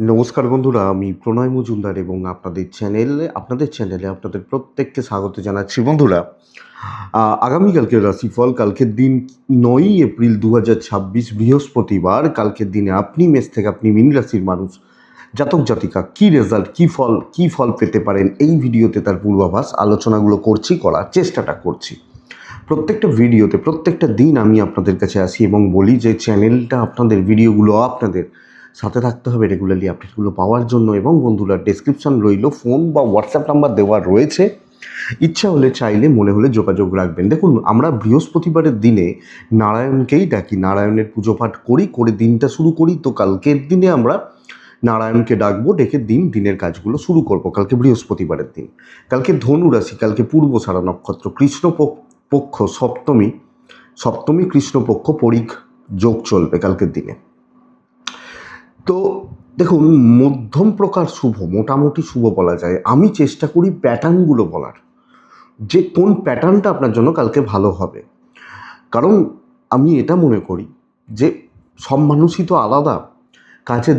নমস্কার বন্ধুরা, আমি প্রণয় মজুমদার এবং আপনাদের চ্যানেলে আপনাদের প্রত্যেককে স্বাগত জানাচ্ছি। বন্ধুরা, আগামীকালকের রাশিফল, কালকের দিন ৯ই এপ্রিল ২০২৬ বৃহস্পতিবার। কালকের দিনে আপনি মেষ থেকে আপনি মীন রাশির মানুষ, জাতক জাতিকা কী রেজাল্ট, কী ফল পেতে পারেন, এই ভিডিওতে তার পূর্বাভাস আলোচনাগুলো করার চেষ্টাটা করছি। প্রত্যেকটা ভিডিওতে প্রত্যেকটা দিন আমি আপনাদের কাছে আসি এবং বলি যে চ্যানেলটা আপনাদের, ভিডিওগুলো আপনাদের সাথে থাকতে হবে রেগুলারলি আপডেটগুলো পাওয়ার জন্য। এবং বন্ধুরা, ডেসক্রিপশন রইল, ফোন বা হোয়াটসঅ্যাপ নাম্বার দেওয়া রয়েছে, ইচ্ছা হলে চাইলে মনে হলে যোগাযোগ রাখবেন। দেখুন, আমরা বৃহস্পতিবারের দিনে নারায়ণকেই ডাকি, নারায়ণের পুজো পাঠ করে দিনটা শুরু করি। তো কালকের দিনে আমরা নারায়ণকে ডাকবো, ডেকে দিনের কাজগুলো শুরু করব। কালকে বৃহস্পতিবারের দিন, কালকে ধনু রাশি, কালকে পূর্বষাঢ়া নক্ষত্র, কৃষ্ণপক্ষ সপ্তমী কৃষ্ণপক্ষ পরিখ যোগ চলবে কালকের দিনে। তো দেখুন, মধ্যম প্রকার শুভ, মোটামুটি শুভ বলা যায়। আমি চেষ্টা করি প্যাটার্নগুলো বলার, যে কোন প্যাটার্নটা আপনার জন্য কালকে ভালো হবে। কারণ আমি এটা মনে করি যে সব মানুষই তো আলাদা, কাজের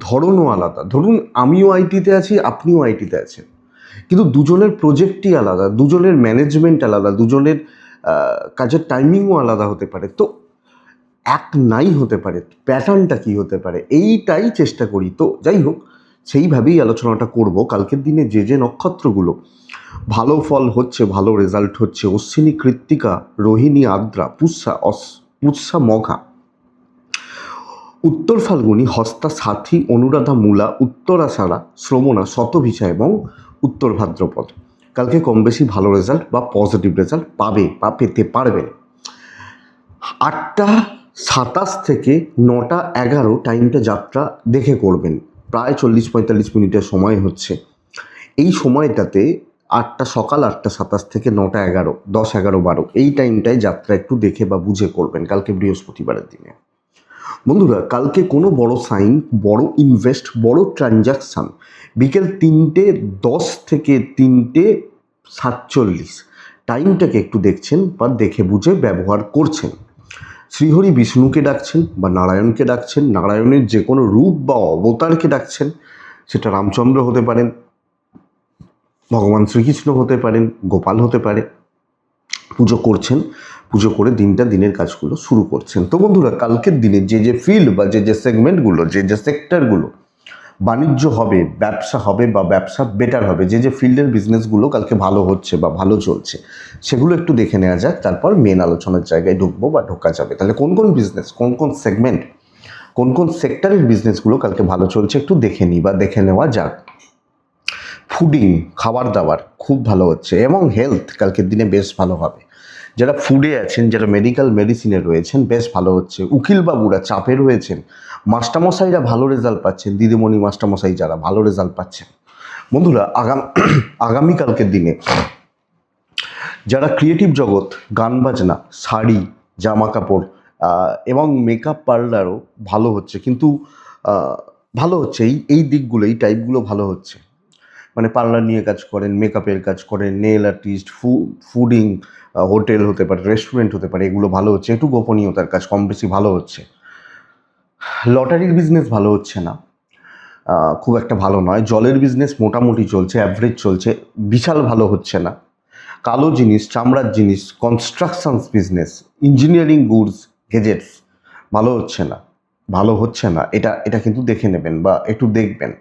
ধরনও আলাদা। ধরুন, আমিও আইটিতে আছি, আপনিও আইটিতে আছেন, কিন্তু দুজনের প্রজেক্টই আলাদা, দুজনের ম্যানেজমেন্ট আলাদা, দুজনের কাজের টাইমিংও আলাদা হতে পারে। তো এক নাই হতে পারে, প্যাটার্নটা কি হতে পারে, এইটাই চেষ্টা করি। তো যাই হোক, সেইভাবেই আলোচনাটা করব। কালকের দিনে যে নক্ষত্রগুলো ভালো ফল হচ্ছে, ভালো রেজাল্ট হচ্ছে: অশ্বিনী, কৃত্তিকা, রোহিণী, আদ্রা, পুষ্যা, মঘা, উত্তর ফাল্গুনী, হস্তা, সাথী, অনুরাধা, মূলা, উত্তরাষাঢ়া, শ্রবণা, শতভিষা এবং উত্তর ভাদ্রপদ। কালকে কম বেশি ভালো রেজাল্ট বা পজিটিভ রেজাল্ট পেতে পারবেন। 8টা 27 থেকে 9টা 11 টাইমটা যাত্রা দেখে করবেন। প্রায় 40-45 মিনিটের সময় হচ্ছে। এই সময়টাতে সকাল 8টা 27 থেকে 9টা 11, 10-11-12 এই টাইমটায় যাত্রা একটু দেখে বা বুঝে করবেন কালকে বৃহস্পতিবারের দিনে। বন্ধুরা, কালকে কোনো বড় সাইন, বড় ইনভেস্ট, বড় ট্রানজাকশান বিকেল 3টে 10 থেকে 3টে 47 টাইমটাকে একটু দেখছেন বা দেখে বুঝে ব্যবহার করছেন। শ্রীহরি বিষ্ণুকে ডাকছেন বা নারায়ণকে ডাকছেন, নারায়ণের যে কোনো রূপ বা অবতারকে ডাকছেন। সেটা রামচন্দ্র হতে পারেন, ভগবান শ্রীকৃষ্ণ হতে পারেন, গোপাল হতে পারে। পুজো করছেন, পুজো করে দিনের কাজগুলো শুরু করছেন। তো বন্ধুরা, কালকের দিনে যে ফিল্ড বা যে সেগমেন্টগুলো, যে সেক্টরগুলো বাণিজ্য হবে, ব্যবসা হবে বা ব্যবসা বেটার হবে, যে ফিল্ডের বিজনেসগুলো কালকে ভালো হচ্ছে বা ভালো চলছে, সেগুলো একটু দেখে নেওয়া যাক। তারপর মেন আলোচনার জায়গায় ঢুকবো বা ঢোকা যাবে। তাহলে কোন বিজনেস, কোন সেগমেন্ট, কোন সেক্টরের বিজনেসগুলো কালকে ভালো চলছে একটু দেখে নিই বা দেখে নেওয়া যাক। ফুডিং, খাবার দাবার খুব ভালো হচ্ছে এবং হেলথ কালকের দিনে বেশ ভালো হবে। যারা ফুডে আছেন, যারা মেডিসিনে রয়েছেন, বেশ ভালো হচ্ছে। উকিল বাবুরা চাপে রয়েছেন, মাস্টারমশাইরা ভালো রেজাল্ট পাচ্ছেন, দিদিমণি মাস্টারমশাই যারা ভালো রেজাল্ট পাচ্ছেন। বন্ধুরা, আগামীকালকের দিনে যারা ক্রিয়েটিভ জগৎ, গান বাজনা, শাড়ি, জামা কাপড় এবং মেকআপ পার্লারও ভালো হচ্ছে, কিন্তু ভালো হচ্ছে এই দিকগুলো, এই টাইপগুলো ভালো হচ্ছে। মানে পার্লার নিয়ে কাজ করেন, মেকআপের কাজ করেন, নেল আর্টিস্ট, ফুডিং, হোটেল হতে পারে, রেস্টুরেন্ট হতে পারে, এগুলো ভালো হচ্ছে। একটু গোপনীয়তার কাজ কম বেশি ভালো হচ্ছে। লটারির বিজনেস ভালো হচ্ছে না, খুব একটা ভালো নয়। জলের বিজনেস মোটামুটি চলছে, অ্যাভারেজ চলছে, বিশাল ভালো হচ্ছে না। কালো জিনিস, চামড়ার জিনিস, constructions business, engineering goods, gadgets ভালো হচ্ছে না। এটা কিন্তু দেখে নেবেন বা একটু দেখবেন।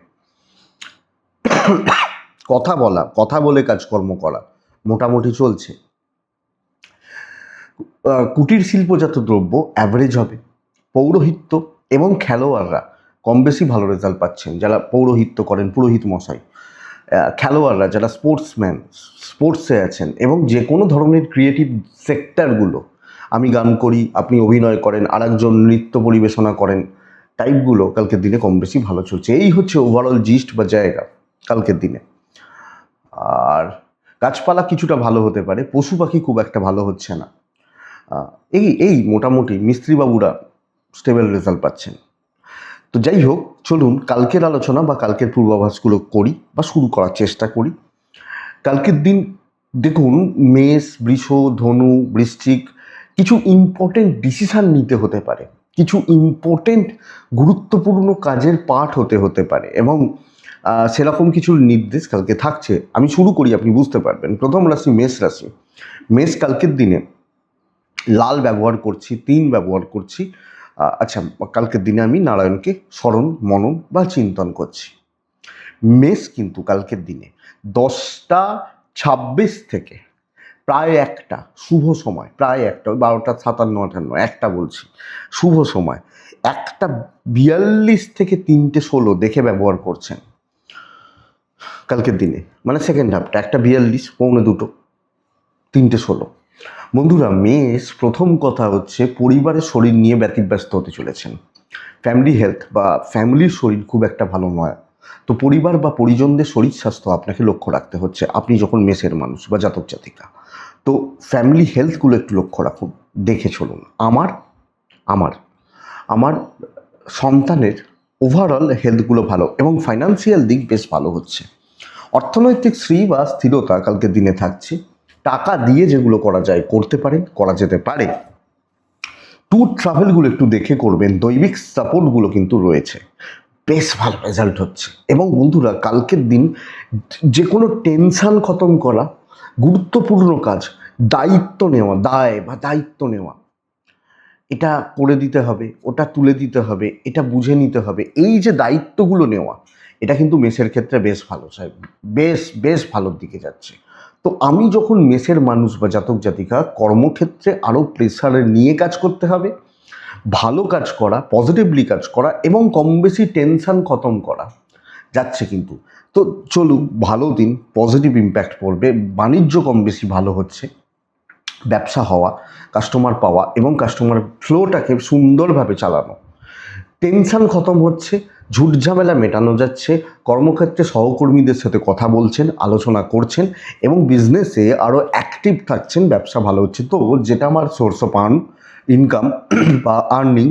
কথা বলে কাজকর্ম করা মোটামুটি চলছে। কুটির শিল্পজাত দ্রব্য অ্যাভারেজ হবে। পৌরোহিত্য এবং খেলোয়াড়রা কম বেশি ভালো রেজাল্ট পাচ্ছেন। যারা পৌরোহিত্য করেন, পুরোহিত মশাই, খেলোয়াড়রা যারা স্পোর্টসে আছেন এবং যে কোনো ধরনের ক্রিয়েটিভ সেক্টরগুলো, আমি গান করি, আপনি অভিনয় করেন, আরেকজন নৃত্য পরিবেশনা করেন, টাইপগুলো কালকের দিনে কম বেশি ভালো চলছে। এই হচ্ছে ওভারঅল জিস্ট বা জায়গা কালকের দিনে। আর গাছপালা কিছুটা ভালো হতে পারে, পশু পাখি খুব একটা ভালো হচ্ছে না। এই মোটামুটি মিস্ত্রিবাবুরা স্টেবল রেজাল্ট পাচ্ছেন। তো যাই হোক, চলুন কালকের আলোচনা বা কালকের পূর্বাভাসগুলো করি বা শুরু করার চেষ্টা করি। কালকের দিন দেখুন, মেষ, বৃষ, ধনু, বৃশ্চিক কিছু ইম্পর্টেন্ট ডিসিশান নিতে হতে পারে। কিছু ইম্পর্টেন্ট গুরুত্বপূর্ণ কাজের পার্ট হতে পারে, এবং সেরকম কিছু নির্দেশ কালকে থাকছে। আমি শুরু করি, আপনি বুঝতে পারবেন। প্রথম রাশি মেষ রাশি। মেষ কালকের দিনে লাল ব্যবহার করছি, 3 ব্যবহার করছি। আচ্ছা, কালকের দিনে আমি নারায়ণকে স্মরণ মনন বা চিন্তন করছি। মেষ কিন্তু কালকের দিনে 10টা 26 থেকে প্রায় 1টা শুভ সময়, প্রায় 1টা, ওই 12টা 57 58 1টা বলছি শুভ সময়, 1টা 42 থেকে 3টে 16 দেখে ব্যবহার করছেন কালকের দিনে, মানে সেকেন্ড হাফটা। 1টা 42 পৌনে 2টো 3টে 16। বন্ধুরা, মেষ প্রথম কথা হচ্ছে পরিবারের শরীর নিয়ে ব্যতিব্যস্ত হতে চলেছেন। ফ্যামিলি হেলথ বা ফ্যামিলির শরীর খুব একটা ভালো নয়, তো পরিবার বা পরিজনদের শরীর স্বাস্থ্য আপনাকে লক্ষ্য রাখতে হচ্ছে, আপনি যখন মেষের মানুষ বা জাতক জাতিকা। তো ফ্যামিলি হেলথগুলো একটু লক্ষ্য রাখুন, দেখে চলুন। আমার আমার আমার সন্তানের ওভারঅল হেলথগুলো ভালো, এবং ফাইন্যান্সিয়াল দিক বেশ ভালো হচ্ছে। অর্থনৈতিক শ্রী বা স্থিরতা কালকের দিনে থাকছে। টাকা দিয়ে যেগুলো করা যায় করতে পারেন, করা যেতে পারে। ট্যুর ট্রাভেলগুলো একটু দেখে করবেন, দৈবিক সাপোর্টগুলো কিন্তু রয়েছে, বেশ ভালো রেজাল্ট হচ্ছে। এবং বন্ধুরা, কালকের দিন যে কোনো টেনশান খতম করা, গুরুত্বপূর্ণ কাজ, দায়িত্ব নেওয়া, দায় বা দায়িত্ব নেওয়া, এটা করে দিতে হবে, ওটা তুলে দিতে হবে, এটা বুঝে নিতে হবে, এই যে দায়িত্বগুলো নেওয়া, এটা কিন্তু মেষের ক্ষেত্রে বেশ ভালো, সাহেব, বেশ ভালোর দিকে যাচ্ছে। তো আমি যখন মেষের মানুষ বা জাতক জাতিকা, কর্মক্ষেত্রে আরও প্রেসারে নিয়ে কাজ করতে হবে, ভালো কাজ করা, পজিটিভলি কাজ করা, এবং কম বেশি টেনশান খতম করা যাচ্ছে কিন্তু। তো চলুক, ভালো দিন, পজিটিভ ইম্প্যাক্ট পড়বে, বাণিজ্য কম বেশি ভালো হচ্ছে, ব্যবসা হওয়া, কাস্টমার পাওয়া এবং কাস্টমার ফ্লোটাকে সুন্দরভাবে চালানো, টেনশান খতম হচ্ছে, ঝুট ঝামেলা মেটানো যাচ্ছে, কর্মক্ষেত্রে সহকর্মীদের সাথে কথা বলছেন, আলোচনা করছেন, এবং বিজনেসে আরও অ্যাক্টিভ থাকছেন, ব্যবসা ভালো হচ্ছে। তো যেটা আমার সোর্স অফ ইনকাম বা আর্নিং,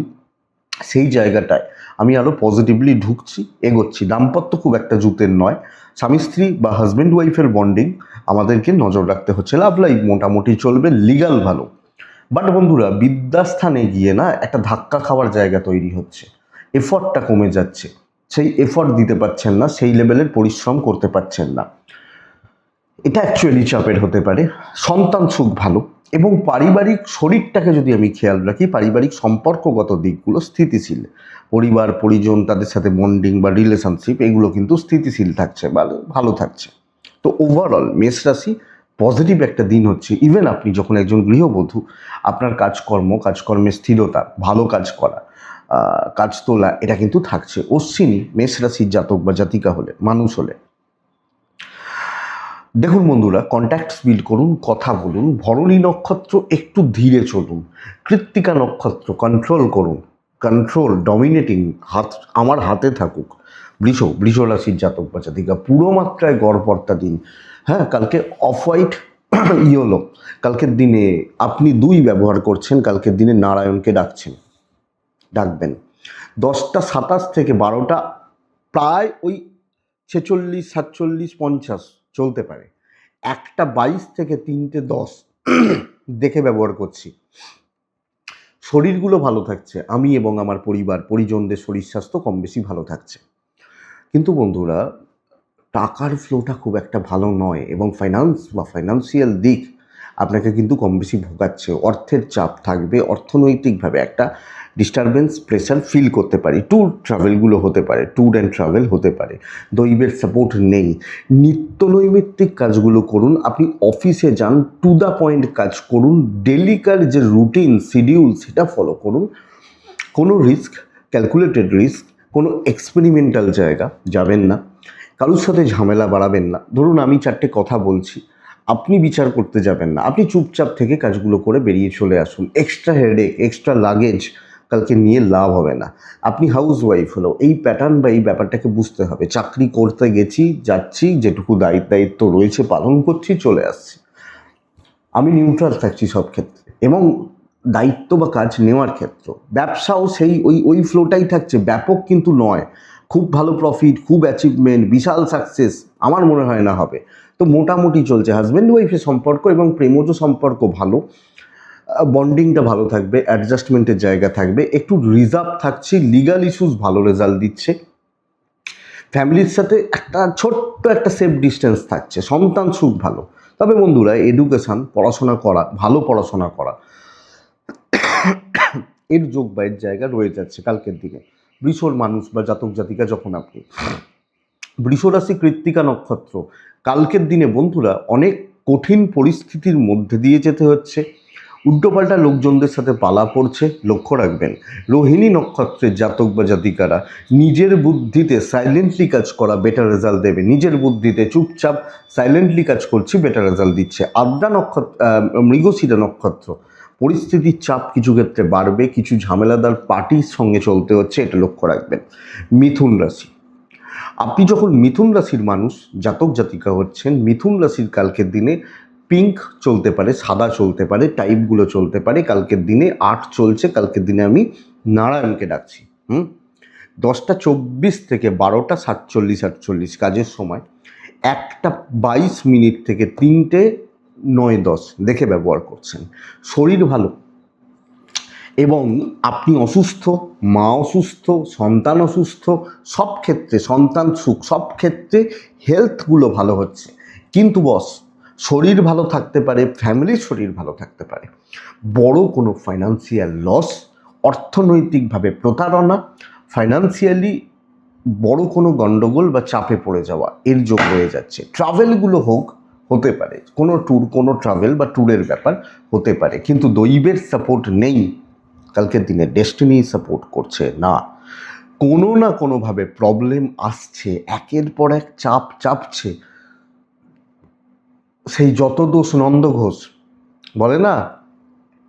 সেই জায়গাটায় আমি আরও পজিটিভলি ঢুকছি, এগোচ্ছি। দাম্পত্য খুব একটা জুতের নয়, স্বামী স্ত্রী বা হাজব্যান্ড ওয়াইফের বন্ডিং আমাদেরকে নজর রাখতে হচ্ছে। লাভ লাইফ মোটামুটি চলবে, লিগাল ভালো। বাট বন্ধুরা, বিদ্যাস্থানে গিয়ে না একটা ধাক্কা খাওয়ার জায়গা তৈরি হচ্ছে, এফর্টটা কমে যাচ্ছে, সেই এফর্ট দিতে পারছেন না, সেই লেভেলের পরিশ্রম করতে পারছেন না, এটা অ্যাকচুয়ালি চাপের হতে পারে। সন্তান সুখ ভালো, এবং পারিবারিক শরীরটাকে যদি আমি খেয়াল রাখি, পারিবারিক সম্পর্কগত দিকগুলো স্থিতিশীল, পরিবার পরিজন তাদের সাথে বন্ডিং বা রিলেশনশিপ, এগুলো কিন্তু স্থিতিশীল থাকছে, ভালো থাকছে। তো ওভারঅল মেষ রাশি পজিটিভ একটা দিন হচ্ছে। ইভেন আপনি যখন একজন গৃহবধূ, আপনার কাজকর্মের স্থিরতা, ভালো কাজ করা, কাজ তোলা, এটা কিন্তু থাকছে। অশ্বিনী মেষ রাশির জাতক বা জাতিকা হলে, মানুষ হলে, দেখুন বন্ধুরা, কন্ট্যাক্টস বিল্ড করুন, কথা বলুন। ভরণী নক্ষত্র একটু ধীরে চলুন, কৃত্তিকা নক্ষত্র কন্ট্রোল করুন, কন্ট্রোল ডমিনেটিং আমার হাতে থাকুক। বৃষ রাশির জাতক বা জাতিকা পুরো মাত্রায় গড়পড়তা দিন। হ্যাঁ, কালকে অফ হোয়াইট ইয়েলো, কালকের দিনে আপনি 2 ব্যবহার করছেন, কালকের দিনে নারায়ণকে ডাকবেন। 10টা 27 থেকে 12টা প্রায় ওই 46 47 50 চলতে পারে। 1টা 22 থেকে 3টে 10 দেখে ব্যবহার করছি। শরীরগুলো ভালো থাকছে, আমি এবং আমার পরিবার পরিজনদের শরীর স্বাস্থ্য কম বেশি ভালো থাকছে। কিন্তু বন্ধুরা, টাকার ফ্লোটা খুব একটা ভালো নয়, এবং ফাইন্যান্সিয়াল দিক আপনাকে কিন্তু কম বেশি ভোগাচ্ছে। অর্থের চাপ থাকবে, অর্থনৈতিকভাবে একটা ডিস্টারবেন্স, প্রেশার ফিল করতে পারি। ট্যুর অ্যান্ড ট্রাভেল হতে পারে। দৈবের সাপোর্ট নেই। নিত্য নৈমিত্তিক কাজগুলো করুন, আপনি অফিসে যান, টু দ্য পয়েন্ট কাজ করুন, ডেলিকার যে রুটিন শিডিউল সেটা ফলো করুন। কোনো ক্যালকুলেটেড রিস্ক, কোনো এক্সপেরিমেন্টাল জায়গা যাবেন না, কারোর সাথে ঝামেলা বাড়াবেন না। ধরুন আমি 4টে কথা বলছি, আপনি বিচার করতে যাবেন না, আপনি চুপচাপ থেকে কাজগুলো করে বেরিয়ে চলে আসুন। এক্সট্রা হেডেক, এক্সট্রা লাগেজ কালকে নিয়ে লাভ হবে না। আপনি হাউস ওয়াইফ হলেও এই প্যাটার্ন বা এই ব্যাপারটাকে বুঝতে হবে। চাকরি করতে যাচ্ছি, যেটুকু দায়িত্ব রয়েছে পালন করছি, চলে আসছি। আমি নিউট্রাল থাকছি সব ক্ষেত্রে, এবং দায়িত্ব বা কাজ নেওয়ার ক্ষেত্র, ব্যবসাও সেই ওই ফ্লোটাই থাকছে, ব্যাপক কিন্তু নয়। খুব ভালো প্রফিট, খুব অ্যাচিভমেন্ট, বিশাল সাকসেস আমার মনে হয় না হবে। তো মোটামুটি চলছে। হাজব্যান্ড ওয়াইফের সম্পর্ক এবং প্রেমজ সম্পর্ক ভালো, বন্ডিংটা ভালো থাকবে, অ্যাডজাস্টমেন্টের জায়গা থাকবে, একটু রিজার্ভ থাকছে, লিগাল ইস্যুস ভালো রেজাল্ট দিচ্ছে, ফ্যামিলির সাথে একটা ছোট্ট একটা সেফ ডিস্টেন্স থাকছে, সন্তান সুখ ভালো। তবে বন্ধুরা এডুকেশান, পড়াশোনা করা, ভালো পড়াশোনা করা, এর যোগ বা এর জায়গা রয়ে যাচ্ছে কালকের দিনে। বৃষর মানুষ বা জাতক জাতিকা যখন আপনি, বৃষ রাশি কৃত্তিকা নক্ষত্র, কালকের দিনে বন্ধুরা অনেক কঠিন পরিস্থিতির মধ্যে দিয়ে যেতে হচ্ছে, উল্টোপাল্টা লোকজনদের সাথে পালা পড়ছে, লক্ষ্য রাখবেন। রোহিণী নক্ষত্রের জাতক বা জাতিকারা নিজের বুদ্ধিতে সাইলেন্টলি কাজ করা বেটার রেজাল্ট দেবে, নিজের বুদ্ধিতে চুপচাপ সাইলেন্টলি কাজ করছি বেটার রেজাল্ট দিচ্ছে। আদ্রা নক্ষত্র, মৃগশিরা নক্ষত্র, পরিস্থিতির চাপ কিছু ক্ষেত্রে বাড়বে, কিছু ঝামেলাদার পার্টির সঙ্গে চলতে হচ্ছে, এটা লক্ষ্য রাখবেন। মিথুন রাশি, আপনি যখন মিথুন রাশির মানুষ, জাতক জাতিকা হচ্ছেন, মিথুন রাশির কালকের দিনে পিঙ্ক চলতে পারে, সাদা চলতে পারে, টাইপগুলো চলতে পারে। কালকের দিনে 8 চলছে, কালকের দিনে আমি নারায়ণকে ডাকছি। 10:24 থেকে 12:47 কাজের সময়, 1:22 থেকে 3:09 দেখে ব্যবহার করছেন। শরীর ভালো এবং আপনি অসুস্থ, মা অসুস্থ, সন্তান অসুস্থ, সব ক্ষেত্রে সন্তান সুখ, সব ক্ষেত্রে হেলথগুলো ভালো হচ্ছে। কিন্তু বস, শরীর ভালো থাকতে পারে, ফ্যামিলির শরীর ভালো থাকতে পারে, বড় কোনো ফাইন্যান্সিয়াল লস, অর্থনৈতিকভাবে প্রতারণা, ফাইন্যান্সিয়ালি বড় কোনো গণ্ডগোল বা চাপে পড়ে যাওয়া, এর যোগ রয়ে যাচ্ছে। ট্রাভেলগুলো হতে পারে, কোনো ট্যুর, কোনো ট্রাভেল বা ট্যুরের ব্যাপার হতে পারে, কিন্তু দৈবের সাপোর্ট নেই কালকের দিনে, ডেস্টিনি সাপোর্ট করছে না। কোনো না কোনোভাবে প্রবলেম আসছে, একের পর এক চাপ চাপছে। সেই যত দোষ নন্দ ঘোষ বলে না,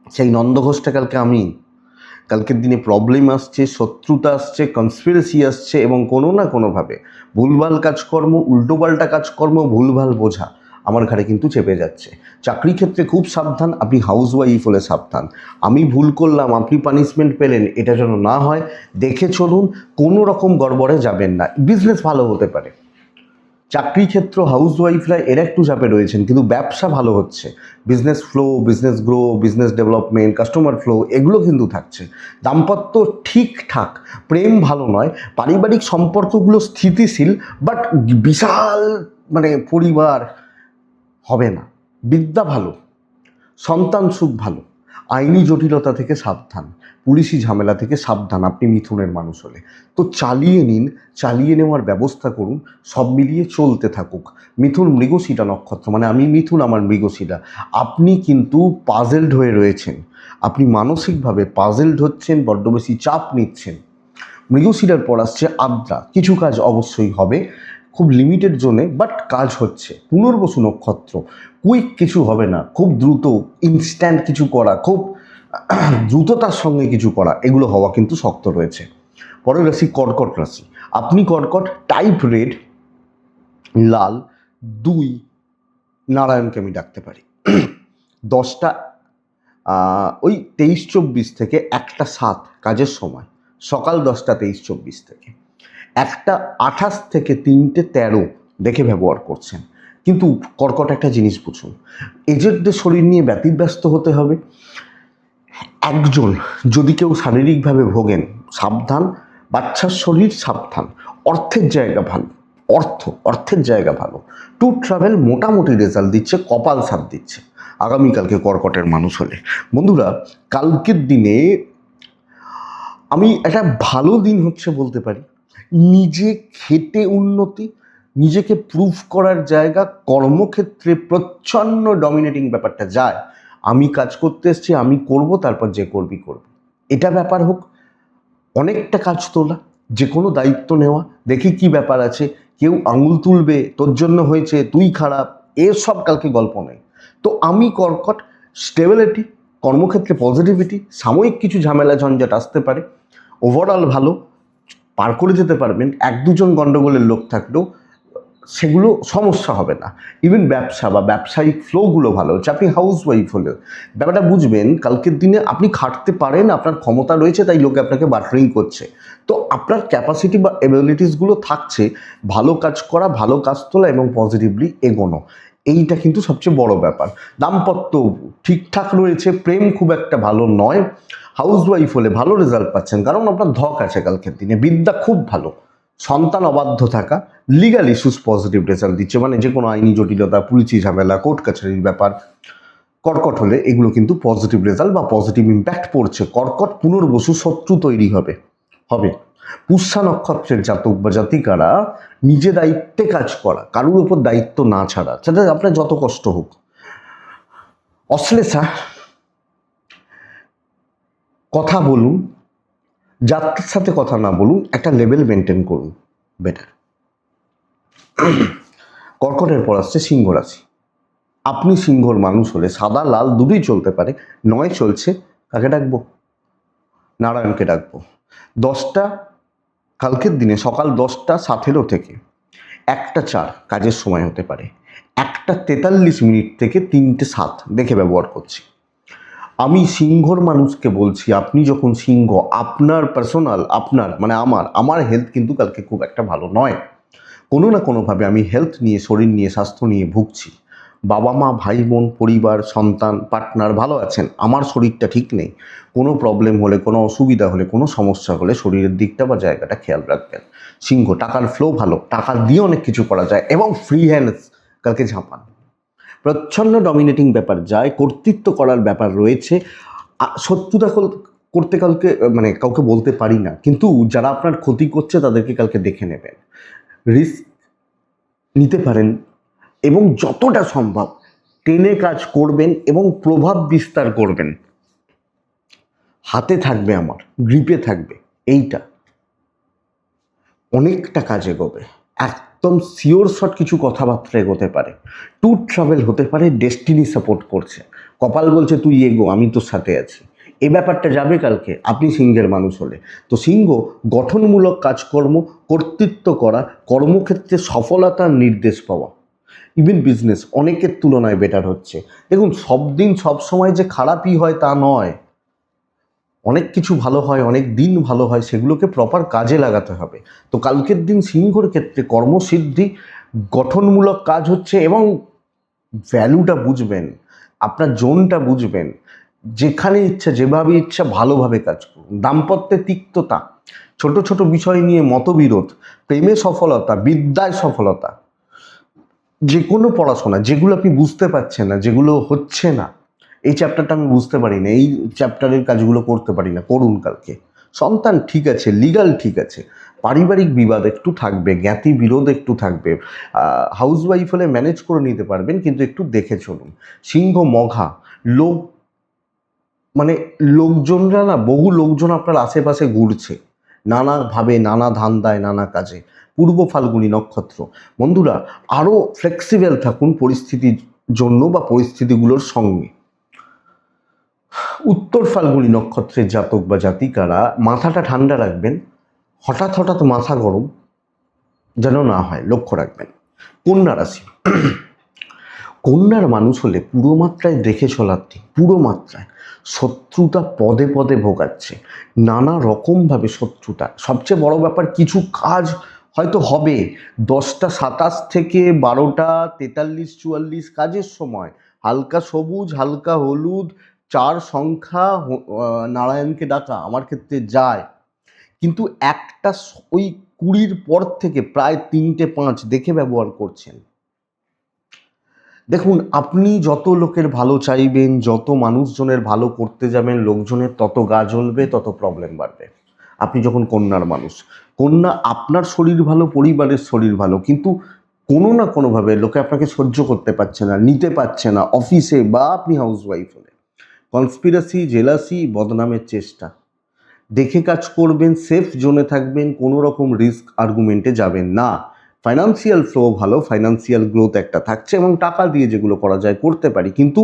সেই নন্দ ঘোষটা কালকে আমি। কালকের দিনে প্রবলেম আসছে, শত্রুতা আসছে, কনস্পিরেসি আসছে, এবং কোনো না কোনোভাবে ভুলভাল কাজকর্ম, উল্টোপাল্টা কাজকর্ম, ভুলভাল বোঝা আমার ঘাড়ে কিন্তু চেপে যাচ্ছে। চাকরি ক্ষেত্রে খুব সাবধান, আপনি হাউস ওয়াইফ হলে সাবধান। আমি ভুল করলাম, আপনি পানিশমেন্ট পেলেন, এটা যেন না হয়, দেখে চলুন, কোনো রকম গড়বড়ে যাবেন না। বিজনেস ভালো হতে পারে, চাকরি ক্ষেত্র, হাউস ওয়াইফরা এরা একটু চাপে রয়েছেন, কিন্তু ব্যবসা ভালো হচ্ছে, business flow, business grow, business development, customer flow, এগুলো কিন্তু থাকছে। দাম্পত্য ঠিকঠাক, প্রেম ভালো নয়, পারিবারিক সম্পর্কগুলো স্থিতিশীল, বাট বিশাল পরিবার হবে না। বিদ্যা ভালো, সন্তান সুখ ভালো, আইনি জটিলতা থেকে সাবধান, পুলিশি ঝামেলা থেকে সাবধান আপনি মিথুনের মানুষ হলে। তো চালিয়ে নিন, চালিয়ে নেওয়ার ব্যবস্থা করুন, সব মিলিয়ে চলতে থাকুক। মিথুন মৃগশিরা নক্ষত্র, আমি মিথুন, আমার মৃগশিরা। আপনি কিন্তু পাজেলড হয়ে রয়েছেন, আপনি মানসিকভাবে পাজেলড হচ্ছেন, বড্ড বেশি চাপ নিচ্ছেন। মৃগশিরার পর আসছে আদ্রা, কিছু কাজ অবশ্যই হবে, খুব লিমিটেড জোনে, বাট কাজ হচ্ছে। পুনর্বসু নক্ষত্র, কুইক কিছু হবে না, খুব দ্রুত ইনস্ট্যান্ট কিছু করা, খুব দ্রুততার সঙ্গে কিছু করা, এগুলো হওয়া কিন্তু শক্ত রয়েছে। পরের রাশি কর্কট রাশি, আপনি কর্কট, টাইপ রেড, লাল 2 নারায়ণকে আমি ডাকতে পারি। 23:24 থেকে 1:07 কাজের সময়, সকাল 10:23-24 থেকে 1:28 থেকে 3:13 দেখে ব্যবহার করছেন। কিন্তু কর্কট একটা জিনিস বুঝুন, এজেন্টদের শরীর নিয়ে ব্যতিব্যস্ত হতে হবে। একজন যদি কেউ শারীরিকভাবে ভোগেন, সাবধান, বাচ্চার শরীর সাবধান, অর্থের জায়গা ভালো, অর্থের জায়গা ভালো, ট্যুর ট্রাভেল মোটামুটি রেজাল্ট দিচ্ছে, কপাল সাথ দিচ্ছে আগামীকালকে কর্কটের মানুষ হলে। বন্ধুরা, কালকের দিনে আমি একটা ভালো দিন হচ্ছে বলতে পারি। নিজে খেটে উন্নতি, নিজেকে প্রুভ করার জায়গা, কর্মক্ষেত্রে প্রচ্ছন্ন ডমিনেটিং ব্যাপারটা যায়। আমি কাজ করতে এসেছি, আমি করব, তারপর যে করবি করবি, এটা ব্যাপার হোক। অনেকটা কাজ তোলা, যে কোনো দায়িত্ব নেওয়া, দেখি কি ব্যাপার আছে, কেউ আঙুল তুলবে, তোর জন্য হয়েছে, তুই খারাপ, এসব কালকে গল্প নেই। তো আমি কর্কট, স্টেবিলিটি, কর্মক্ষেত্রে পজিটিভিটি, সাময়িক কিছু ঝামেলা ঝঞ্ঝাট আসতে পারে, ওভারঅল ভালো, পার করে যেতে পারবেন। 1-2 গণ্ডগোলের লোক থাকলেও সেগুলো সমস্যা হবে না। ইভেন ব্যবসা বা ব্যবসায়িক ফ্লোগুলো ভালো হচ্ছে। আপনি হাউস ওয়াইফ হলে ব্যাপারটা বুঝবেন, কালকের দিনে আপনি খাটতে পারেন, আপনার ক্ষমতা রয়েছে, তাই লোকে আপনাকে বাটারিং করছে। তো আপনার ক্যাপাসিটি বা এবিলিটিসগুলো থাকছে, ভালো কাজ করা, ভালো কাজ তোলা এবং পজিটিভলি এগোনো। এইটা কিন্তু সবচেয়ে বড় ব্যাপার। দাম্পত্য ঠিকঠাক রয়েছে, প্রেম খুব একটা ভালো নয়। হাউসওয়াইফ হলে ভালো রেজাল্ট পাচ্ছেন, কারণ আপনার ধক আছে কালকের দিনে। বিদ্যা খুব ভালো, সন্তান অবাধ্য থাকা, লিগাল ইস্যুস পজিটিভ রেজাল্ট দিচ্ছে, মানে যে কোনো আইনি জটিলতা, পুলিশি ঝামেলা, কোর্ট কাছারির ব্যাপার। কর্কট হলে এগুলো কিন্তু পজিটিভ রেজাল্ট বা পজিটিভ ইম্প্যাক্ট পড়ছে। কর্কট পুনর্বসু শত্রু তৈরি হবে। পুষ্যা নক্ষত্রের জাতক বা জাতিকারা নিজে দায়িত্বে কাজ করা, কারোর উপর দায়িত্ব না ছাড়া, সেটা আপনার যত কষ্ট হোক। অশ্লেষা, কথা বলুন, যাত্রার সাথে কথা না বলুন, একটা লেভেল মেনটেন করুন, বেটার। কর্কটের পর আসছে সিংহ রাশি। আপনি সিংহর মানুষ হলে সাদা লাল দুটোই চলতে পারে। নয় চলছে, কাকে ডাকবো? নারায়ণকে ডাকবো। 10টা কালকের দিনে সকাল 10:17 থেকে 1:04 কাজের সময় হতে পারে। 1:43 থেকে 3:07 দেখে ব্যবহার করছি। আমি সিংহর মানুষকে বলছি, আপনি যখন সিংহ, আপনার পার্সোনাল, আপনার মানে আমার হেলথ কিন্তু কালকে খুব একটা ভালো নয়। কোনো না কোনোভাবে আমি হেলথ নিয়ে, শরীর নিয়ে, স্বাস্থ্য নিয়ে ভুগছি। বাবা মা, ভাই বোন, পরিবার, সন্তান, পার্টনার ভালো আছেন, আমার শরীরটা ঠিক নেই। কোনো প্রবলেম হলে, কোনো অসুবিধা হলে, কোনো সমস্যা হলে শরীরের দিকটা বা জায়গাটা খেয়াল রাখবেন। সিংহ, টাকার ফ্লো ভালো, টাকা দিয়ে অনেক কিছু করা যায় এবং ফ্রি হ্যান্ডস কালকে ঝাঁপান। প্রচ্ছন্ন ডমিনেটিং ব্যাপার যায়, কর্তৃত্ব করার ব্যাপার রয়েছে। শত্রুতা করতে কালকে মানে কাউকে বলতে পারি না, কিন্তু যারা আপনার ক্ষতি করছে তাদেরকে কালকে দেখে নেবেন। রিস্ক নিতে পারেন এবং যতটা সম্ভব টেনে কাজ করবেন এবং প্রভাব বিস্তার করবেন। হাতে থাকবে, আমার গ্রিপে থাকবে, এইটা অনেকটা কাজ এগোবে। একদম শিওর শট কিছু কথাবার্তা এগোতে পারে, ট্যুর ট্রাভেল হতে পারে, ডেস্টিনি সাপোর্ট করছে, কপাল বলছে তুই এগো, আমি তোর সাথে আছি। এ ব্যাপারটা যাবে কালকে আপনি সিংহের মানুষ হলে। তো সিংহ, গঠনমূলক কাজকর্ম, কর্তৃত্ব করা, কর্মক্ষেত্রে সফলতার নির্দেশ পাওয়া, ইভেন বিজনেস অনেকের তুলনায় বেটার হচ্ছে। দেখুন, সব দিন সব সময় যে খারাপই হয় তা নয়, অনেক কিছু ভালো হয়, অনেক দিন ভালো হয়, সেগুলোকে প্রপার কাজে লাগাতে হবে। তো কালকের দিন সিংহর ক্ষেত্রে কর্মসিদ্ধি, গঠনমূলক কাজ হচ্ছে এবং ভ্যালুটা বুঝবেন, আপনার জোনটা বুঝবেন, যেখানে ইচ্ছা, যেভাবে ইচ্ছা ভালোভাবে কাজ করুন। দাম্পত্যে তিক্ততা, ছোট ছোট বিষয় নিয়ে মতবিরোধ, প্রেমে সফলতা, বিদ্যায় সফলতা, যে কোনো পড়াশোনা, যেগুলো আপনি বুঝতে পারছেন না, যেগুলো হচ্ছে না, এই চ্যাপ্টারটা আমি বুঝতে পারি না, এই চ্যাপ্টারের কাজগুলো করতে পারি না, করুন কালকে। সন্তান ঠিক আছে, লিগাল ঠিক আছে, পারিবারিক বিবাদ একটু থাকবে, জ্ঞাতি বিরোধ একটু থাকবে। হাউসওয়াইফ হলে ম্যানেজ করে নিতে পারবেন, কিন্তু একটু দেখে চলুন। সিংহ, মঘা, লোক মানে লোকজনরা না, বহু লোকজন আপনার আশেপাশে ঘুরছে, নানাভাবে, নানা ধান্দায়, নানা কাজে। পূর্ব ফাল্গুনী নক্ষত্র, বন্ধুরা আরও ফ্লেক্সিবল থাকুন পরিস্থিতির জন্য বা পরিস্থিতিগুলোর সঙ্গে। উত্তর ফাল্গুনী নক্ষত্রের জাতক বা জাতিকারা মাথাটা ঠান্ডা রাখবেন, হঠাৎ হঠাৎ মাথা গরম যেন না হয়, লক্ষ্য রাখবেন। কন্যা রাশি, কন্যার মানুষ হলে পুরো মাত্রায় দেখে চলার দিন, পুরো মাত্রায়। শত্রুতা পদে পদে ভোগাচ্ছে, নানা রকমভাবে শত্রুতা। সবচেয়ে বড় ব্যাপার, কিছু কাজ হয়তো হবে 10:27 থেকে 12:43-44 কাজের সময়। হালকা সবুজ, হালকা হলুদ, 4 সংখ্যা, নারায়ণকে ডাকা আমার ক্ষেত্রে যায়, কিন্তু একটা ওই 20-র পর থেকে প্রায় 3-5 দেখে ব্যবহার করছেন। দেখুন, আপনি যত লোকের ভালো চাইবেন, যত মানুষজনের ভালো করতে যাবেন, লোকজনের তত গা জ্বলবে, তত প্রবলেম বাড়বে। আপনি যখন কন্যার মানুষ, কন্যা, আপনার শরীর ভালো, পরিবারের শরীর ভালো, কিন্তু কোনো না কোনোভাবে লোকে আপনাকে সহ্য করতে পারছে না, নিতে পারছে না, অফিসে বা আপনি হাউসওয়াইফ হলে। কনস্পিরাসি, জেলাসি, বদনামের চেষ্টা, দেখে কাজ করবেন, সেফ জোনে থাকবেন, কোনো রকম রিস্ক আর্গুমেন্টে যাবেন না। ফাইন্যান্সিয়াল ফ্লো ভালো, ফাইন্যান্সিয়াল গ্রোথ একটা থাকছে এবং টাকা দিয়ে যেগুলো করা যায় করতে পারি, কিন্তু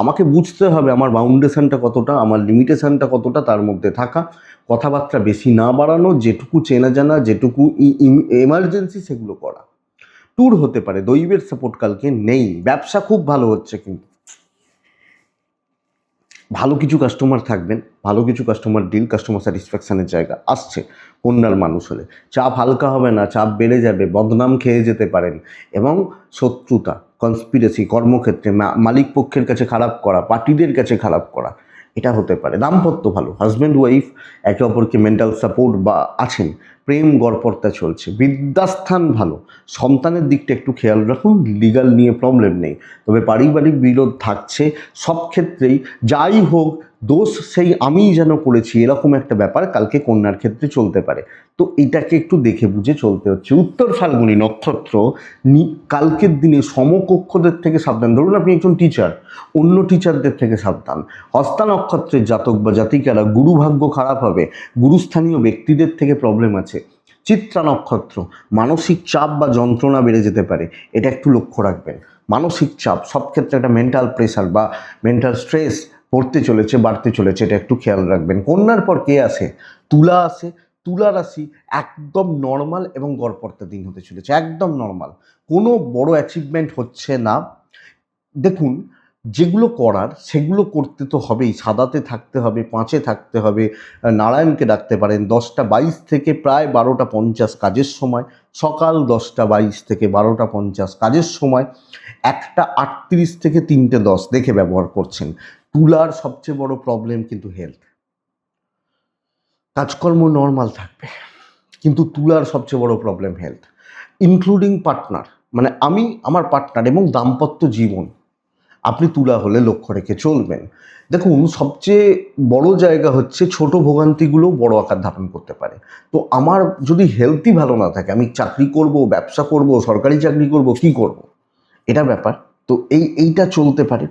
আমাকে বুঝতে হবে আমার বাউন্ডেশনটা কতটা, আমার লিমিটেশনটা কতটা, তার মধ্যে থাকা। কথাবার্তা বেশি না বাড়ানো, যেটুকু চেনা জানা, যেটুকু এমার্জেন্সি সেগুলো করা। ট্যুর হতে পারে, দৈবের সাপোর্ট কালকে নেই। ব্যবসা খুব ভালো হচ্ছে, কিন্তু ভালো কিছু কাস্টমার থাকবেন, ভালো কিছু কাস্টমার ডিল, কাস্টমার স্যাটিসফ্যাকশানের জায়গা আসছে কন্যার মানুষ হলে। চাপ হালকা হবে না, চাপ বেড়ে যাবে, বদনাম খেয়ে যেতে পারেন এবং শত্রুতা, কনস্পিরেসি, কর্মক্ষেত্রে মালিক পক্ষের কাছে খারাপ করা, পার্টিদের কাছে খারাপ করা, এটা হতে পারে। দাম্পত্য ভালো, হাজব্যান্ড ওয়াইফ একে অপরকে মেন্টাল সাপোর্ট বা আছেন, প্রেম গড়পড়তা চলছে। বিদ্যাস্থান ভালো, সন্তানের দিকটা একটু খেয়াল রাখুন, লিগাল নিয়ে প্রবলেম নেই, তবে পারিবারিক বিরোধ থাকছে। সব ক্ষেত্রেই যাই হোক, দোষ সেই আমিই যেন করেছি এরকম একটা ব্যাপার কালকে কন্যার ক্ষেত্রে চলতে পারে। তো এটাকে একটু দেখে বুঝে চলতে হচ্ছে। উত্তর ফাল্গুনী নক্ষত্র কালকের দিনে সমকক্ষদের থেকে সাবধান। ধরুন আপনি একজন টিচার, অন্য টিচারদের থেকে সাবধান। হস্তা নক্ষত্রের জাতক বা জাতিকারা গুরুভাগ্য খারাপ হবে, গুরুস্থানীয় ব্যক্তিদের থেকে প্রবলেম আছে। চিত্রা নক্ষত্র মানসিক চাপ বা যন্ত্রণা বেড়ে যেতে পারে, এটা একটু লক্ষ্য রাখবেন। মানসিক চাপ সব ক্ষেত্রে একটা মেন্টাল প্রেশার বা মেন্টাল স্ট্রেস পড়তে চলেছে, বাড়তে চলেছে, এটা একটু খেয়াল রাখবেন। কন্যার পর কে আসে? তুলা আসে। তুলা রাশি একদম নর্মাল এবং গড়পড়তা দিন হতে চলেছে, একদম নর্মাল, কোনো বড় অ্যাচিভমেন্ট হচ্ছে না। দেখুন, যেগুলো করার সেগুলো করতে তো হবেই, সাদাতে থাকতে হবে, পাঁচে থাকতে হবে। নারায়ণকে ডাকতে পারেন। 10টা 22 থেকে প্রায় 12টা 50 কাজের সময়, সকাল 10টা 22 থেকে 12টা 50 কাজের সময়, 1টা 38 থেকে 3টে 10 দেখে ব্যবহার করছেন। তুলার সবচেয়ে বড় প্রবলেম কিন্তু হেলথ। কাজকর্ম নর্মাল থাকবে, কিন্তু তুলার সবচেয়ে বড় প্রবলেম হেলথ, ইনক্লুডিং পার্টনার, মানে আমি আমার পার্টনার এবং দাম্পত্য জীবন। আপনি তুলা হলে লক্ষ্য রেখে চলবেন। দেখুন, সবচেয়ে বড় জায়গা হচ্ছে ছোট ভোগান্তিগুলো বড় আকার ধারণ করতে পারে। তো আমার যদি হেলথই ভালো না থাকে, আমি চাকরি করব, ব্যবসা করব, সরকারি চাকরি করব, কি করব, এটা ব্যাপার। তো এইটা চলতে পারে।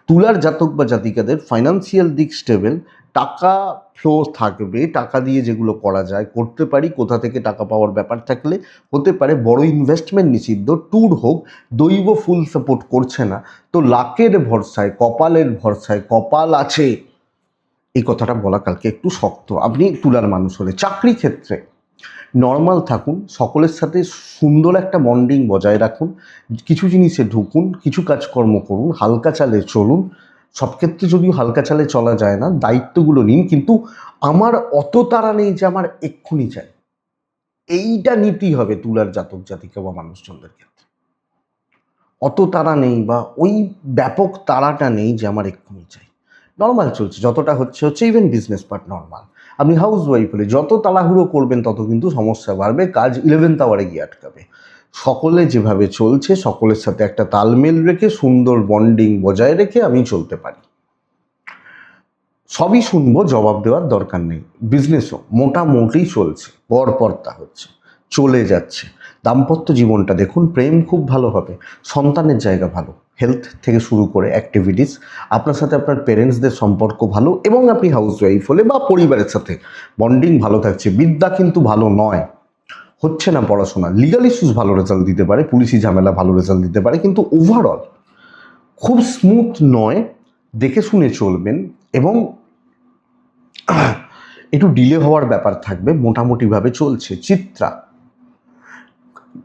তুলার জাতক বা জাতিকাদের ফাইন্যান্সিয়াল দিক স্টেবল, টাকা ফ্লো থাকবে, টাকা দিয়ে যেগুলো করা যায় করতে পারি। কোথা থেকে টাকা পাওয়ার ব্যাপার থাকলে হতে পারে। বড় ইনভেস্টমেন্ট নিষিদ্ধ, ট্যুর হোক, দৈব ফুল সাপোর্ট করছে না, তো লাকের ভরসায়, কপালের ভরসায়, কপাল আছে, এই কথাটা বলা কালকে একটু শক্ত আপনি তুলার মানুষ হলে। চাকরি ক্ষেত্রে নর্মাল থাকুন, সকলের সাথে সুন্দর একটা বন্ডিং বজায় রাখুন, কিছু জিনিসে ঢুকুন, কিছু কাজকর্ম করুন, হালকা চালে চলুন। সব ক্ষেত্রে যদিও হালকা চালে চলা যায় না, দায়িত্বগুলো নিন, কিন্তু আমার অত তাড়া নেই যে আমার এক্ষুনি চাই, এইটা নিতেই হবে তুলার জাতক জাতিকা বা মানুষজনদের ক্ষেত্রে। অত তাড়া নেই বা ওই ব্যাপক তাড়াটা নেই যে আমার এক্ষুনি চাই। নর্মাল চলছে, যতটা হচ্ছে হচ্ছে। Even business part normal. আপনি হাউস ওয়াইফ হলে যত তাড়াহুড়ো করবেন তত কিন্তু সমস্যা বাড়বে, কাজ 11th আওয়ারে গিয়ে আটকাবে। সকলে যেভাবে চলছে, সকলের সাথে একটা তালমেল রেখে, সুন্দর বন্ডিং বজায় রেখে আমি চলতে পারি। সবই শুনবো, জবাব দেওয়ার দরকার নেই। বিজনেসও মোটামুটি চলছে, গড়পড়তা হচ্ছে, চলে যাচ্ছে। দাম্পত্য জীবনটা দেখুন, প্রেম খুব ভালো হবে, সন্তানের জায়গা ভালো, হেলথ থেকে শুরু করে অ্যাক্টিভিটিস, আপনার সাথে আপনার পেরেন্টসদের সম্পর্ক ভালো, এবং আপনি হাউস ওয়াইফ হলে বা পরিবারের সাথে বন্ডিং ভালো থাকছে। বিদ্যা কিন্তু ভালো নয়, হচ্ছে না পড়াশোনা। লিগাল ইস্যুস ভালো রেজাল্ট দিতে পারে, পুলিশি ঝামেলা ভালো রেজাল্ট দিতে পারে, কিন্তু ওভারঅল খুব স্মুথ নয়। দেখে শুনে চলবেন, এবং একটু ডিলে হওয়ার ব্যাপার থাকবে। মোটামুটিভাবে চলছে। চিত্রা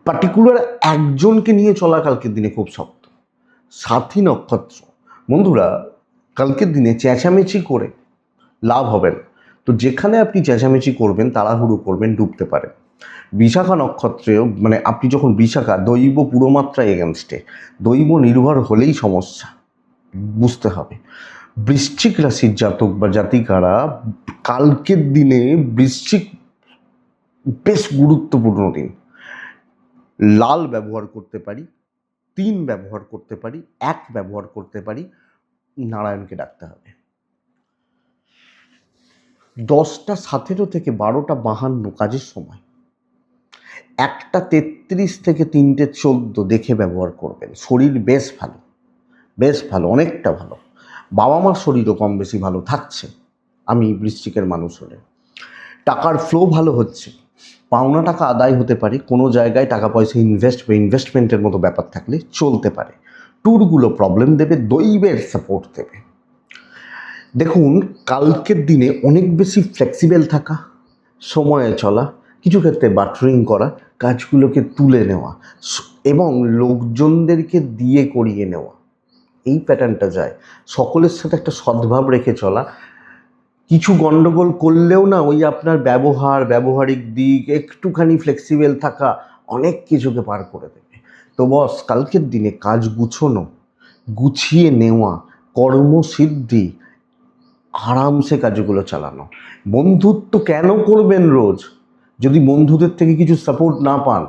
পার্টিকুলার একজনকে নিয়ে চলা কালকের দিনে খুব শক্ত। সাথী নক্ষত্র বন্ধুরা, কালকের দিনে চেঁচামেচি করে লাভ হবে না। তো যেখানে আপনি চেঁচামেচি করবেন, তাড়াহুড়ো করবেন, ডুবতে পারেন। বিশাখা নক্ষত্রেও, মানে আপনি যখন বিশাখা, দৈব পুরোমাত্রায় এগেনস্টে, দৈব নির্ভর হলেই সমস্যা, বুঝতে হবে। বৃশ্চিক রাশির জাতক বা জাতিকারা কালকের দিনে, বৃশ্চিক বেশ গুরুত্বপূর্ণ দিন। লাল ব্যবহার করতে পারি, 3 ব্যবহার করতে পারি, 1 ব্যবহার করতে পারি, নারায়ণকে ডাকতে হবে। 10টা 17 থেকে 12টা 52 কাজের সময়, 1টা 33 থেকে 3টে 14 দেখে ব্যবহার করবেন। শরীর বেশ ভালো, বেশ ভালো, অনেকটা ভালো। বাবা মার শরীরও কম বেশি ভালো থাকছে আমি বৃশ্চিকের মানুষ হলে। টাকার ফ্লো ভালো হচ্ছে, পাওনা টাকা আদায় হতে পারে, কোনো জায়গায় টাকা পয়সা ইনভেস্ট বা ইনভেস্টমেন্টের মতো ব্যাপার থাকলে চলতে পারে। ট্যুরগুলো প্রবলেম দেবে, দৈবের সাপোর্ট দেবে। দেখুন, কালকের দিনে অনেক বেশি ফ্লেক্সিবল থাকা, সময়ে চলা, কিছু ক্ষেত্রে বার্টারিং করা, কাজগুলোকে তুলে নেওয়া এবং লোকজনদেরকে দিয়ে করিয়ে নেওয়া, এই প্যাটার্নটা যায়। সকলের সাথে একটা সদ্ভাব রেখে চলা, কিছু গন্ডগোল করলেও না ওই আপনার ব্যবহারিক দিক, একটুখানি ফ্লেক্সিবল থাকা অনেক কিছুকে পার করে দেবে। তো বস, কালকের দিনে কাজ গুছোনো, গুছিয়ে নেওয়া, কর্মসিদ্ধি, আরামসে কাজগুলো চালানো। বন্ধুত্ব কেন করবেন রোজ যদি বন্ধুদের থেকে কিছু সাপোর্ট না পান?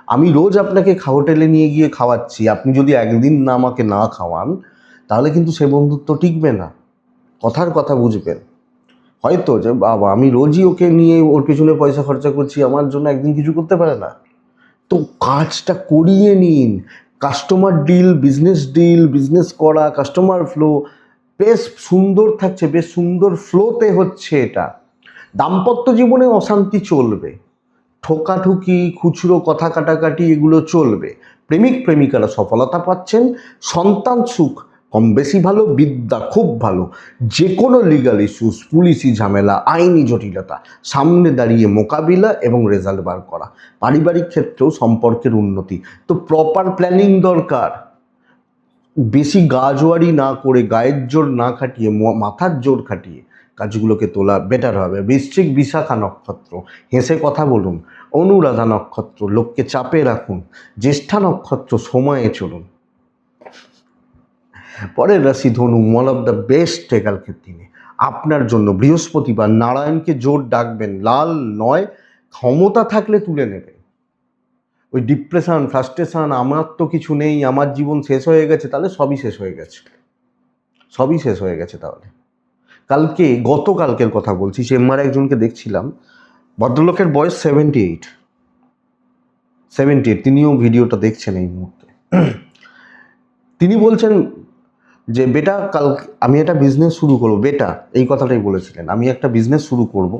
আমি রোজ আপনাকে হোটেলে নিয়ে গিয়ে খাওয়াচ্ছি, আপনি যদি একদিন না আমাকে না খাওয়ান তাহলে কিন্তু সে বন্ধুত্ব টিকবে না। কথার কথা বুঝবেন। হয়তো যে বাবা আমি রোজই ওকে নিয়ে ওর পেছনে পয়সা খরচা করছি, আমার জন্য একদিন কিছু করতে পারে না। তো কাজটা করিয়ে নিন। কাস্টমার ডিল, বিজনেস করা, কাস্টমার ফ্লো বেশ সুন্দর থাকছে, বেশ সুন্দর ফ্লোতে হচ্ছে এটা। দাম্পত্য জীবনে অশান্তি চলবে, ঠোকাঠুকি, খুচরো কথা কাটাকাটি এগুলো চলবে। প্রেমিক প্রেমিকারা সফলতা পাচ্ছেন, সন্তান সুখ কম বেশি ভালো, বিদ্যা খুব ভালো। যে কোনো লিগাল ইস্যুস, পুলিশি ঝামেলা, আইনি জটিলতা সামনে দাঁড়িয়ে মোকাবিলা এবং রেজাল্ট বার করা। পারিবারিক ক্ষেত্রেও সম্পর্কের উন্নতি। তো প্রপার প্ল্যানিং দরকার। বেশি গা জোয়ারি না করে, গায়ের জোর না খাটিয়ে, মাথার জোর খাটিয়ে কাজগুলোকে তোলা বেটার হবে। বৃশ্চিক বিশাখা নক্ষত্র, হেসে কথা বলুন। অনুরাধা নক্ষত্র, লোককে চাপে রাখুন। জ্যেষ্ঠা নক্ষত্র, সময়ে চলুন। পরের রাশি ধনু, ওয়ান অফ দ্য বেস্ট কালকের দিনে আপনার জন্য। বৃহস্পতিবার, নারায়ণকে জোর ডাকবেন, লাল নয় ক্ষমতা থাকলে তুলে নেবেন। ওই ডিপ্রেশন, ফ্রাস্ট্রেশন, আমার তো কিছু নেই, আমার জীবন শেষ হয়ে গেছে, তাহলে সবই শেষ হয়ে গেছে, সবই শেষ হয়ে গেছে। তাহলে গতকালকের কথা বলছি, চেম্বারে একজনকে দেখছিলাম, ভদ্রলোকের বয়স 78, তিনিও ভিডিওটা দেখছেন এই মুহূর্তে। তিনি বলছেন যে বেটা, আমি একটা বিজনেস শুরু করবো। বেটা এই কথাটাই বলেছিলেন, আমি একটা বিজনেস শুরু করবো,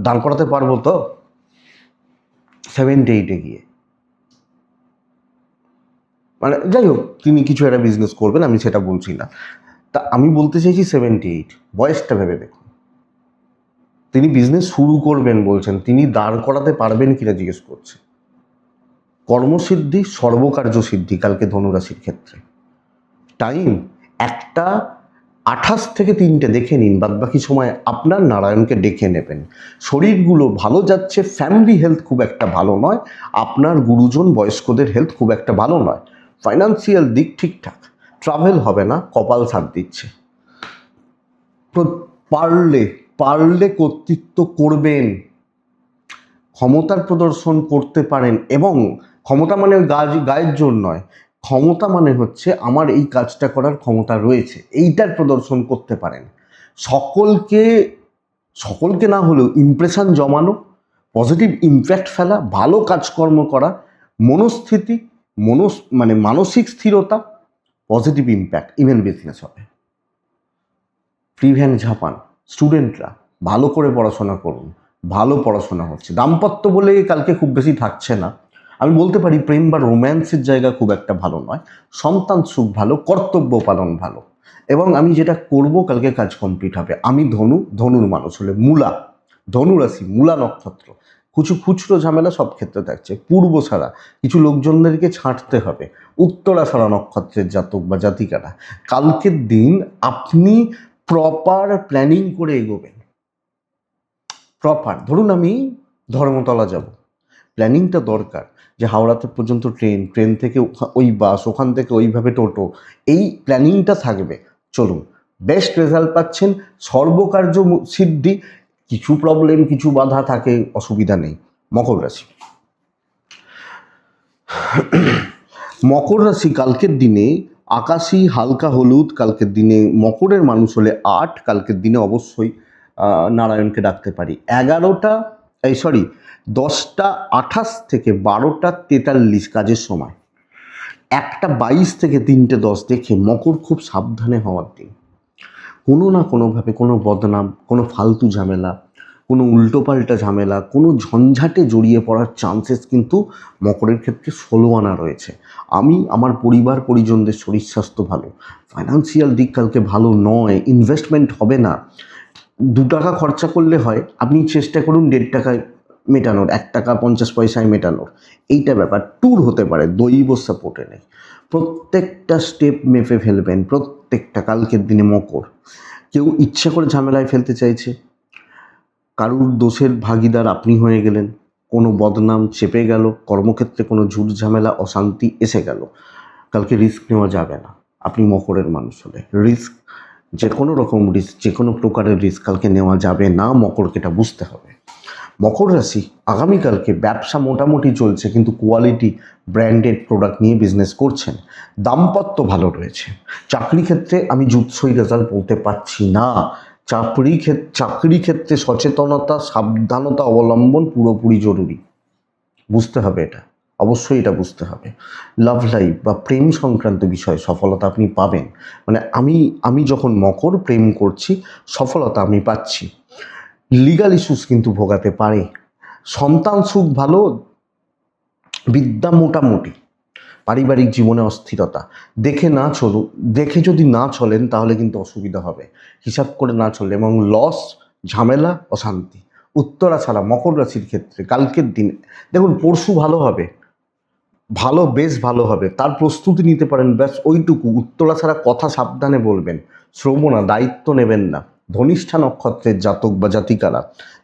দাঁড় করাতে পারবো তো? 78 গিয়ে, মানে যাই হোক, তিনি কিছু একটা বিজনেস করবেন, আমি সেটা বলছি না। তা আমি বলতে চাইছি 78 বয়সটা ভেবে দেখুন। তিনি বিজনেস শুরু করবেন বলছেন, তিনি দাঁড় করাতে পারবেন কিনা জিজ্ঞেস করছে। কর্মসিদ্ধি, সর্বকার্য সিদ্ধি কালকে ধনুরাশির ক্ষেত্রে। টাইম 1:28 থেকে 3টে দেখে নিন, বাদ বাকি সময় আপনার নারায়ণকে ডেকে নেবেন। শরীরগুলো ভালো যাচ্ছে, ফ্যামিলি হেলথ খুব একটা ভালো নয়, আপনার গুরুজন বয়স্কদের হেলথ খুব একটা ভালো নয়। ফাইন্যান্সিয়াল দিক ঠিকঠাক, ট্রাভেল হবে না, কপাল সাথ দিচ্ছে। পারলে পারলে কর্তৃত্ব করবেন, ক্ষমতার প্রদর্শন করতে পারেন। এবং ক্ষমতা মানে গায়ের জোর নয়, ক্ষমতা মানে হচ্ছে আমার এই কাজটা করার ক্ষমতা রয়েছে, এইটার প্রদর্শন করতে পারেন। সকলকে না হলেও ইমপ্রেশন জমানো, পজিটিভ ইমপ্যাক্ট ফেলা, ভালো কাজকর্ম করা, মনস্থিতি, মানসিক স্থিরতা, পজিটিভ ইমপ্যাক্ট, ইভেন বিজনেস হবে। ফ্রি ভ্যান ঝাপান। স্টুডেন্টরা ভালো করে পড়াশোনা করুন, ভালো পড়াশোনা হচ্ছে। দাম্পত্য বলে কালকে খুব বেশি থাকছে না, আমি বলতে পারি প্রেম বা রোম্যান্সের জায়গা খুব একটা ভালো নয়। সন্তান সুখ ভালো, কর্তব্য পালন ভালো। এবং আমি যেটা করব কালকে কাজ কমপ্লিট হবে। আমি ধনুর মানুষ হলে ধনুরাশি, মূলা নক্ষত্র, খুচরো ঝামেলা সব ক্ষেত্রে থাকছে। পূর্ব ছাড়া কিছু লোকজনদেরকে ছাঁটতে হবে। উত্তরাষাঢ়া নক্ষত্রের জাতক বা জাতিকারা কালকের দিন আপনি প্রপার প্ল্যানিং করে এগোবেন। ধরুন আমি ধর্মতলা যাব, প্ল্যানিংটা দরকার যে হাওড়াতে পর্যন্ত ট্রেন থেকে ওই বাস, ওখান থেকে ওইভাবে টোটো, এই প্ল্যানিংটা থাকবে। চলুন, বেস্ট রেজাল্ট পাচ্ছেন, সর্বকার্য সিদ্ধি। কিছু প্রবলেম, কিছু বাধা থাকে, অসুবিধা নেই। মকর রাশি কালকের দিনে আকাশি হালকা হলুদ। কালকের দিনে মকরের মানুষ হলে 8, কালকের দিনে অবশ্যই নারায়ণকে ডাকতে পারি। 10:28 থেকে 12:43 কাজের সময়। 1:22 থেকে 3:10 দেখে মকর খুব সাবধানে হওয়ার দিন। কোনো না কোনোভাবে কোনো বদনাম, কোনো ফালতু ঝামেলা, কোনো উল্টোপাল্টা ঝামেলা, কোনো ঝঞ্ঝাটে জড়িয়ে পড়ার চান্সেস কিন্তু মকরের ক্ষেত্রে 16 আনা রয়েছে। আমার পরিবার পরিজনদের শরীর স্বাস্থ্য ভালো। ফাইন্যান্সিয়াল দিক কালকে ভালো নয়, ইনভেস্টমেন্ট হবে না। 2 টাকা খরচা করলে হয়, আপনি চেষ্টা করুন 1.5 টাকায় মেটানোর, 1 টাকা 50 পয়সায় মেটানোর। এইটা ব্যাপার। ট্যুর হতে পারে, দৈব সাপোর্টে নেই। প্রত্যেকটা স্টেপ মেপে ফেলবেন, প্রত্যেকটা। কালকের দিনে মকর কেউ ইচ্ছা করে ঝামেলায় ফেলতে চাইছে, কারুর দোষের ভাগিদার আপনি হয়ে গেলেন, কোনো বদনাম চেপে গেল, কর্মক্ষেত্রে কোনো ঝুট ঝামেলা অশান্তি এসে গেল, কালকে রিস্ক নেওয়া যাবে না। আপনি মকরের মানুষ হলে রিস্ক, যে কোনো রকম রিস্ক, যে কোনো প্রকারের রিস্ক কালকে নেওয়া যাবে না, মকরকে এটা বুঝতে হবে। মকর রাশি আগামীকালকে ব্যবসা মোটামুটি চলছে, কিন্তু কোয়ালিটি ব্র্যান্ডেড প্রোডাক্ট নিয়ে বিজনেস করছেন। দাম্পত্য ভালো রয়েছে। চাকরি ক্ষেত্রে আমি জুৎসই রেজাল্ট বলতে পারছি না। চাকরি ক্ষেত্রে সচেতনতা, সাবধানতা অবলম্বন পুরোপুরি জরুরি। বুঝতে হবে এটা, অবশ্যই এটা বুঝতে হবে। লাভ লাইফ বা প্রেম সংক্রান্ত বিষয়ে সফলতা আপনি পাবেন। মানে আমি যখন মকর প্রেম করছি, সফলতা আমি পাচ্ছি। লিগাল ইস্যুস কিন্তু ভোগাতে পারে। সন্তান সুখ ভালো, বিদ্যা মোটামুটি। পারিবারিক জীবনে অস্থিরতা। দেখে যদি না চলেন তাহলে কিন্তু অসুবিধা হবে, হিসাব করে না চললে, এবং লস, ঝামেলা, অশান্তি। উত্তরা ছাড়া মকর রাশির ক্ষেত্রে কালকের দিনে দেখুন, পরশু ভালো হবে, বেশ ভালো হবে, তার প্রস্তুতি নিতে পারেন, ব্যাস ওইটুকু। উত্তরা ছাড়া কথা সাবধানে বলবেন, শ্রবণা দায়িত্ব নেবেন না। ধনিষ্ঠা নক্ষত্রের জাতক বা জাতিকারা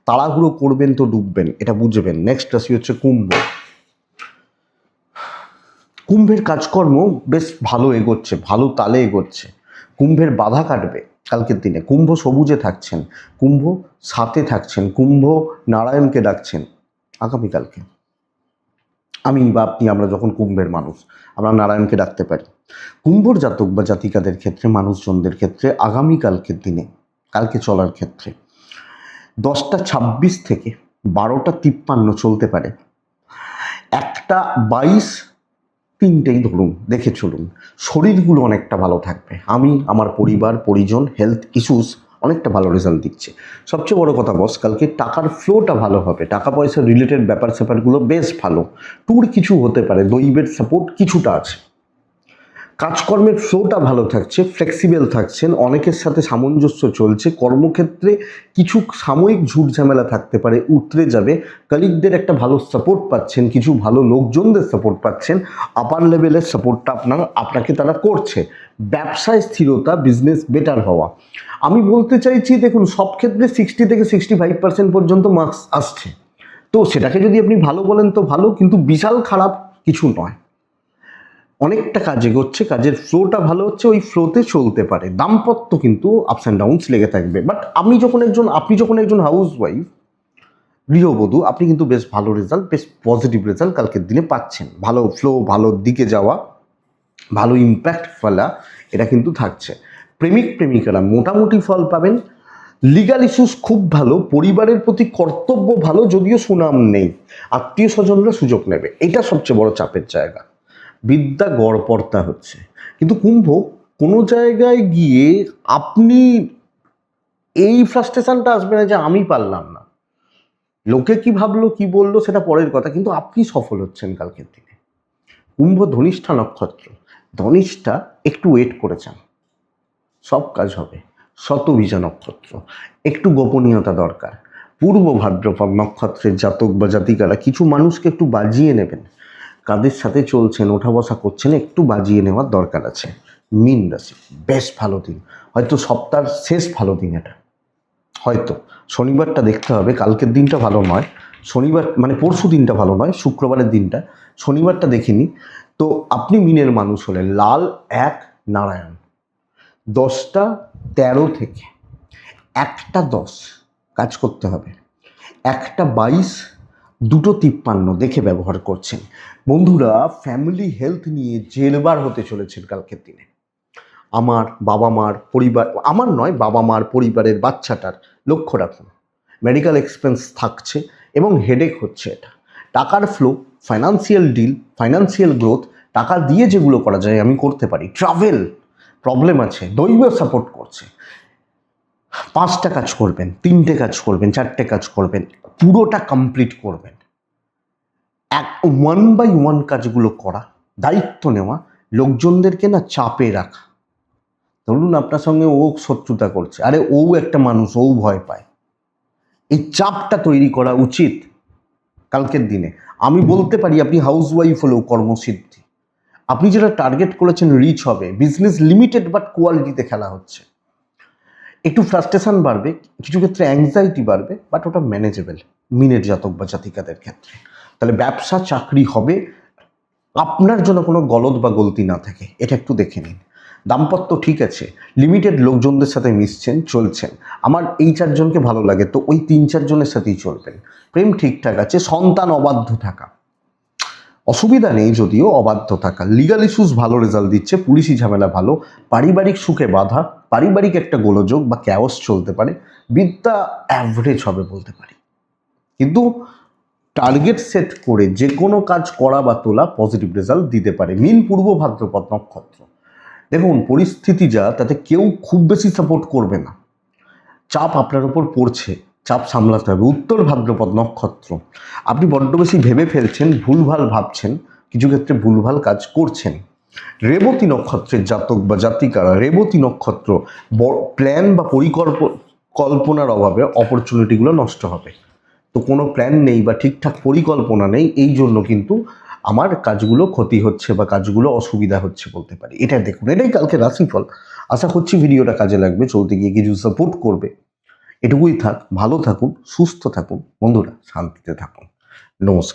তাড়াহুড়ো করবেন তো ডুববেন, এটা বুঝবেন। নেক্সট রাশি হচ্ছে কুম্ভ। কুম্ভের কাজকর্ম বেশ ভালো এগোচ্ছে, ভালো তালে এগোচ্ছে। কুম্ভের বাধা কাটবে কালকের দিনে। কুম্ভ সবুজে থাকছেন, কুম্ভ সাথে থাকছেন, কুম্ভ নারায়ণকে ডাকছেন আগামীকালকে। আমি বা আপনি, আমরা যখন কুম্ভের মানুষ, আমরা নারায়ণকে ডাকতে পারি। কুম্ভর জাতক বা জাতিকাদের ক্ষেত্রে, মানুষজনদের ক্ষেত্রে আগামীকালকের দিনে, কালকে চলার ক্ষেত্রে 10টা 26 থেকে 12টা 53 চলতে পারে। 1টা 22, 3টেই ধরুন, দেখে চলুন। শরীরগুলো অনেকটা ভালো থাকবে। আমি, আমার পরিবার পরিজন, হেলথ ইস্যুস অনেকটা ভালো রেজাল্ট দিচ্ছে। সবচেয়ে বড় কথা বস, কালকে টাকার ফ্লোটা ভালো হবে, টাকা পয়সা রিলেটেড ব্যাপার স্যাপারগুলো বেশ ভালো। ট্যুর কিছু হতে পারে, দৈবের সাপোর্ট কিছুটা আছে। কাজকর্মের ফ্লোটা ভালো থাকছে, ফ্লেক্সিবল থাকছেন, অনেকের সাথে সামঞ্জস্য চলছে। কর্মক্ষেত্রে কিছু সাময়িক ঝুট ঝামেলা থাকতে পারে, উতরে যাবে। কলিগদের একটা ভালো সাপোর্ট পাচ্ছেন, কিছু ভালো লোকজনদের সাপোর্ট পাচ্ছেন। আপার লেভেলের সাপোর্টটা আপনাকে তারা করছে। ব্যবসায় স্থিরতা, বিজনেস বেটার হওয়া। আমি বলতে চাইছি, দেখুন, সব ক্ষেত্রে 60 থেকে 65% পর্যন্ত মার্কস আসছে, তো সেটাকে যদি আপনি ভালো বলেন তো ভালো, কিন্তু বিশাল খারাপ কিছু নয়। অনেকটা কাজ এগোচ্ছে, কাজের ফ্লোটা ভালো হচ্ছে, ওই ফ্লোতে চলতে পারে। দাম্পত্য কিন্তু আপস অ্যান্ড ডাউনস লেগে থাকবে। বাট আপনি যখন একজন হাউস ওয়াইফ, গৃহবধূ, আপনি কিন্তু বেশ ভালো রেজাল্ট, বেশ পজিটিভ রেজাল্ট কালকের দিনে পাচ্ছেন। ভালো ফ্লো, ভালো দিকে যাওয়া, ভালো ইম্প্যাক্ট ফেলা, এটা কিন্তু থাকছে। প্রেমিক প্রেমিকারা মোটামুটি ফল পাবেন। লিগাল ইস্যুস খুব ভালো, পরিবারের প্রতি কর্তব্য ভালো, যদিও সুনাম নেই, আত্মীয় স্বজনরা সুযোগ নেবে, এটা সবচেয়ে বড় চাপের জায়গা। বিদ্যা গড়পড়তা হচ্ছে। কিন্তু কুম্ভ, কোনো জায়গায় গিয়ে আপনি এই ফ্রাস্ট্রেশনটা আসবে না যে আমি পারলাম না, লোকে কি ভাবলো কি বললো সেটা পরের কথা, কিন্তু আপনি সফল হচ্ছেন কালকের দিনে। কুম্ভ ধনিষ্ঠা নক্ষত্র, ধনিষ্ঠা একটু ওয়েট করেছেন, সব কাজ হবে। শতবীজা নক্ষত্র, একটু গোপনীয়তা দরকার। পূর্ব ভাদ্রপদ নক্ষত্রের জাতক বা জাতিকারা কিছু মানুষকে একটু বাজিয়ে নেবেন। কাদের সাথে চলছেন, ওঠা বসা করছেন, একটু বাজিয়ে নেওয়ার দরকার আছে। মীন রাশি, বেশ ভালো দিন, হয়তো সপ্তাহের শেষ ভালো দিন এটা। হয়তো শনিবারটা দেখতে হবে, কালকের দিনটা ভালো নয়। শনিবার মানে পরশু দিনটা ভালো নয়, শুক্রবারের দিনটা, শনিবারটা দেখিনি। তো আপনি মিনের মানুষ হলে লাল 1 নারায়ণ, 10টা 13 থেকে 1টা 10 কাজ করতে হবে। 1টা 22, 2টো 53 দেখে ব্যবহার করছেন। বন্ধুরা, ফ্যামিলি হেলথ নিয়ে জেরবার হতে চলেছেন কালকের দিনে। আমার বাবা মার পরিবার, আমার নয়, বাবা মার পরিবারের বাচ্চাটার লক্ষ্য রাখুন। মেডিকেল এক্সপেন্স থাকছে এবং হেডেক হচ্ছে এটা। টাকার flow, financial deal, financial growth, টাকা দিয়ে যেগুলো করা যায় আমি করতে পারি। ট্রাভেল প্রবলেম আছে, দৈব সাপোর্ট করছে। 5টা কাজ করবেন, 3টে কাজ করবেন, 4টে কাজ করবেন, পুরোটা কমপ্লিট করবেন। 1 বাই 1 কাজগুলো করা, দায়িত্ব নেওয়া, লোকজনদেরকে না চাপে রাখা। ধরুন আপনার সঙ্গে ও শত্রুতা করছে, আরে ও একটা মানুষ, ও ভয় পায়, এই চাপটা তৈরি করা উচিত কালকের দিনে। আমি বলতে পারি, আপনি হাউস ওয়াইফ হলেও কর্মসিদ্ধি, আপনি যেটা টার্গেট করেছেন রিচ হবে। বিজনেস লিমিটেড বাট কোয়ালিটিতে খেলা হচ্ছে। একটু ফ্রাস্ট্রেশন বাড়বে, কিছু ক্ষেত্রে অ্যাংজাইটি বাড়বে, বাট ওটা ম্যানেজেবল মিনের জাতক বা জাতিকাদের ক্ষেত্রে। তাহলে ব্যবসা চাকরি হবে, আপনার জন্য কোনো গলদ বা গলতি না থাকে, এটা একটু দেখে নিন। দাম্পত্য ঠিক আছে, লিমিটেড লোকজনদের সাথে মিশছেন, চলছেন, আমার এই চারজনকে ভালো লাগে তো ওই 3-4 জনের সাথেই চলবেন। প্রেম ঠিকঠাক আছে, সন্তান অবাধ্য থাকা অসুবিধা নেই, যদিও অবাধ্য থাকা। লিগাল ইস্যুস ভালো রেজাল্ট দিচ্ছে, পুলিশি ঝামেলা ভালো, পারিবারিক সুখে বাধা, পারিবারিক একটা গোলযোগ বা ক্যাওস চলতে পারে, বিদ্যা অ্যাভারেজ হবে বলতে পারি। কিন্তু টার্গেট সেট করে যে কোনো কাজ করা বা তোলা পজিটিভ রেজাল্ট দিতে পারে। মীন পূর্ব ভাদ্রপদ নক্ষত্র, দেখুন পরিস্থিতি যা, তাতে কেউ খুব বেশি সাপোর্ট করবে না, চাপ আপনার উপর পড়ছে, চাপ সামলাতে হবে। উত্তর ভাদ্রপদ নক্ষত্র, আপনি বড্ড বেশি ভেবে ফেলছেন, ভুলভাল ভাবছেন, কিছু ক্ষেত্রে ভুলভাল কাজ করছেন। রেবতী নক্ষত্রের জাতক বা জাতিকারা, রেবতী নক্ষত্র, প্ল্যান বা পরিকল্পনার অভাবে অপরচুনিটিগুলো নষ্ট হবে। তো কোনো প্ল্যান নেই বা ঠিকঠাক পরিকল্পনা নেই, এই জন্য কিন্তু আমার কাজগুলো ক্ষতি হচ্ছে বা কাজগুলো অসুবিধা হচ্ছে বলতে পারি। এটা দেখুন, এটাই কালকে রাশিফল। আশা করছি ভিডিওটা কাজে লাগবে, চলতে গিয়ে কিছু সাপোর্ট করবে। এটুকুই থাক, ভালো থাকুন, সুস্থ থাকুন বন্ধুরা, শান্তিতে থাকুন। নমস্কার।